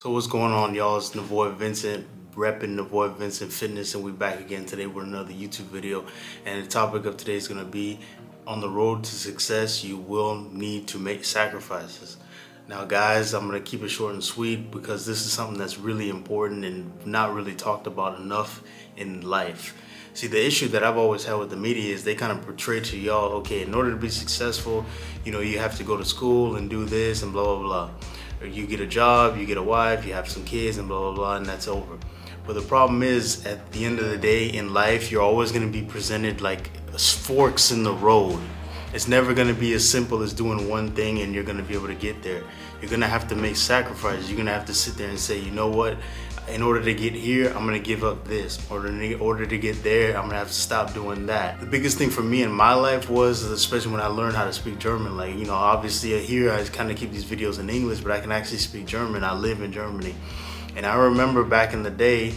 So what's going on, y'all? It's Navoy Vincent, repping Navoy Vincent Fitness, and we're back again today with another YouTube video. And the topic of today is going to be, on the road to success, you will need to make sacrifices. Now guys, I'm going to keep it short and sweet because this is something that's really important and not really talked about enough in life. See, the issue that I've always had with the media is they kind of portray to y'all, okay, in order to be successful, you know, you have to go to school and do this and blah, blah, blah. Or you get a job, you get a wife, you have some kids and blah, blah, blah, and that's over. But the problem is, at the end of the day in life, you're always going to be presented like forks in the road. It's never going to be as simple as doing one thing and you're going to be able to get there. You're going to have to make sacrifices. You're going to have to sit there and say, you know what? In order to get here, I'm going to give up this. In order to get there, I'm going to have to stop doing that. The biggest thing for me in my life was, especially when I learned how to speak German, like, you know, obviously here I kind of keep these videos in English, but I can actually speak German. I live in Germany. And I remember back in the day,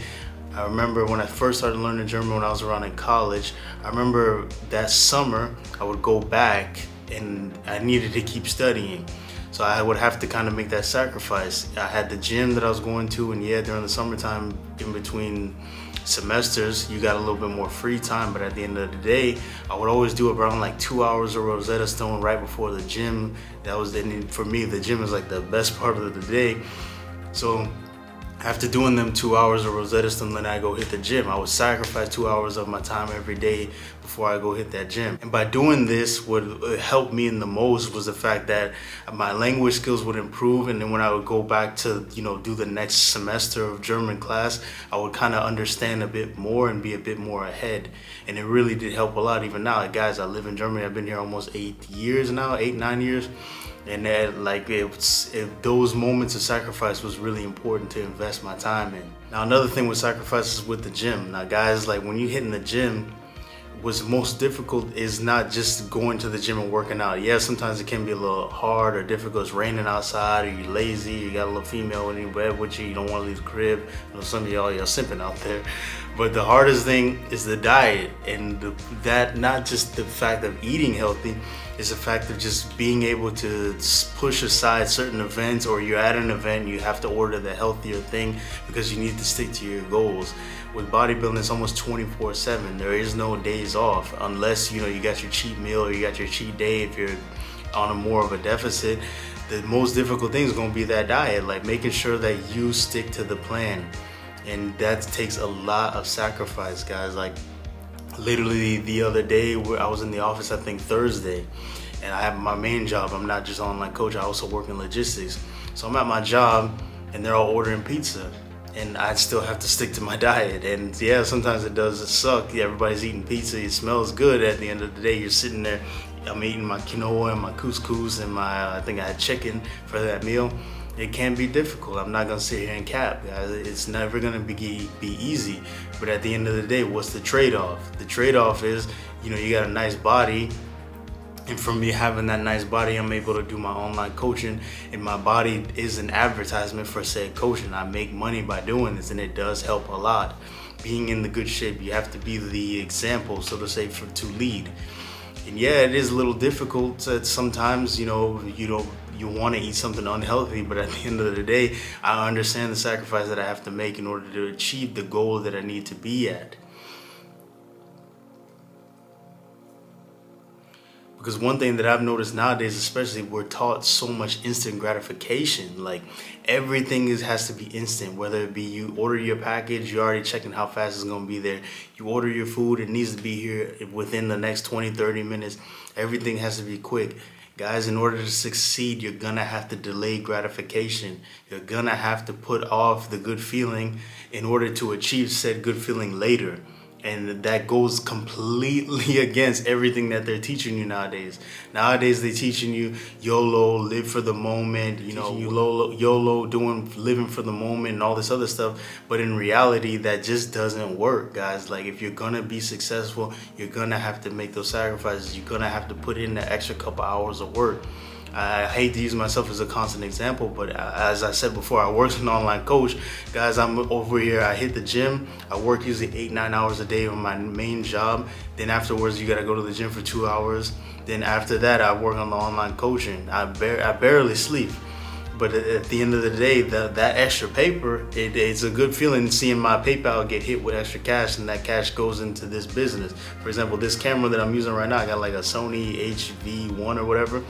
I remember when I first started learning German when I was around in college, I remember that summer I would go back and I needed to keep studying. So I would have to kind of make that sacrifice. I had the gym that I was going to, and yeah, during the summertime, in between semesters, you got a little bit more free time, but at the end of the day, I would always do around like 2 hours of Rosetta Stone right before the gym. That was, for me, the gym is like the best part of the day. So after doing them 2 hours of Rosetta Stone, then I go hit the gym. I would sacrifice 2 hours of my time every day before I go hit that gym. And by doing this, what helped me in the most was the fact that my language skills would improve. And then when I would go back to, you know, do the next semester of German class, I would kind of understand a bit more and be a bit more ahead. And it really did help a lot. Even now, like, guys, I live in Germany. I've been here almost 8 years now, 8-9 years. And that, like, those moments of sacrifice was really important to invest my time in. Now, another thing with sacrifices with the gym. Now, guys, like, when you hit in the gym, what's most difficult is not just going to the gym and working out. Yeah, sometimes it can be a little hard or difficult. It's raining outside, or you're lazy, you got a little female in your bed with you, you don't want to leave the crib. You know, some of y'all simping out there. But the hardest thing is the diet, and that not just the fact of eating healthy, it's the fact of just being able to push aside certain events, or you're at an event, you have to order the healthier thing because you need to stick to your goals. With bodybuilding, it's almost 24/7. There is no days off unless, you know, you got your cheat meal or you got your cheat day if you're on a more of a deficit. The most difficult thing is going to be that diet, like making sure that you stick to the plan. And that takes a lot of sacrifice, guys. Like, literally the other day, I was in the office, I think Thursday, and I have my main job. I'm not just online coach, I also work in logistics. So I'm at my job and they're all ordering pizza, and I still have to stick to my diet. And yeah, sometimes it does suck. Everybody's eating pizza, it smells good. At the end of the day, you're sitting there, I'm eating my quinoa and my couscous and my, I think I had chicken for that meal. It can be difficult. I'm not gonna sit here and cap, guys. It's never gonna be easy. But at the end of the day, what's the trade-off? The trade-off is, you know, you got a nice body, and from me having that nice body, I'm able to do my online coaching, and my body is an advertisement for said coaching. I make money by doing this, and it does help a lot. Being in the good shape, you have to be the example, so to say, to lead. And yeah, it is a little difficult sometimes, you know, you want to eat something unhealthy, but at the end of the day, I understand the sacrifice that I have to make in order to achieve the goal that I need to be at. Because one thing that I've noticed nowadays, especially, we're taught so much instant gratification. Like, everything has to be instant, whether it be you order your package, you're already checking how fast it's going to be there. You order your food, it needs to be here within the next 20-30 minutes. Everything has to be quick. Guys, in order to succeed, you're going to have to delay gratification. You're going to have to put off the good feeling in order to achieve said good feeling later. And that goes completely against everything that they're teaching you nowadays. Nowadays, they're teaching you YOLO, live for the moment, you know, YOLO, living for the moment and all this other stuff. But in reality, that just doesn't work, guys. Like, if you're gonna be successful, you're gonna have to make those sacrifices. You're gonna have to put in the extra couple hours of work. I hate to use myself as a constant example, but as I said before, I work as an online coach. Guys, I'm over here, I hit the gym. I work usually 8-9 hours a day on my main job. Then afterwards, you gotta go to the gym for 2 hours. Then after that, I work on the online coaching. I barely sleep. But at the end of the day, that extra paper, it's a good feeling seeing my PayPal get hit with extra cash, and that cash goes into this business. For example, this camera that I'm using right now, I got like a Sony HV1 or whatever.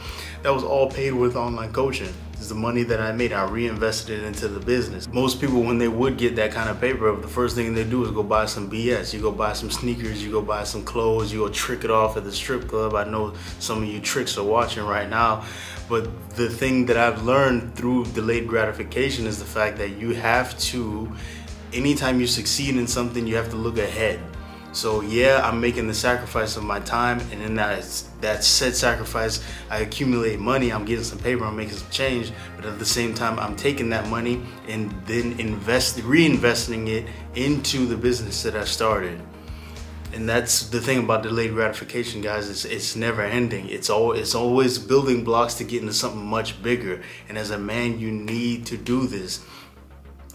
That was all paid with online coaching. It's the money that I made. I reinvested it into the business. Most people, when they would get that kind of paper, the first thing they do is go buy some BS. You go buy some sneakers, you go buy some clothes, you go trick it off at the strip club. I know some of you tricks are watching right now. But the thing that I've learned through delayed gratification is the fact that you have to, anytime you succeed in something, you have to look ahead. So yeah, I'm making the sacrifice of my time, and in that said sacrifice, I accumulate money, I'm getting some paper, I'm making some change, but at the same time, I'm taking that money and then reinvesting it into the business that I started. And that's the thing about delayed gratification, guys. It's never ending. It's always building blocks to get into something much bigger. And as a man, you need to do this.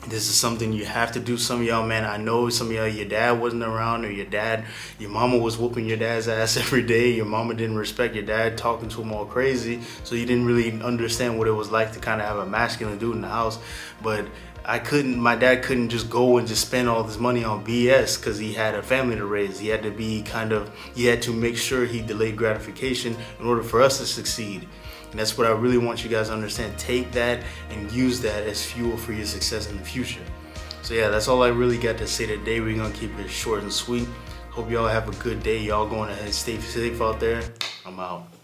This is something you have to do. Some of y'all, man, I know some of y'all, your dad wasn't around, or your mama was whooping your dad's ass every day. Your mama didn't respect your dad, talking to him all crazy. So you didn't really understand what it was like to kind of have a masculine dude in the house. But my dad couldn't just go and just spend all this money on BS because he had a family to raise. He had to make sure he delayed gratification in order for us to succeed. And that's what I really want you guys to understand. Take that and use that as fuel for your success in the future. So yeah, that's all I really got to say today. We're gonna keep it short and sweet. Hope y'all have a good day. Y'all going ahead, stay safe out there. I'm out.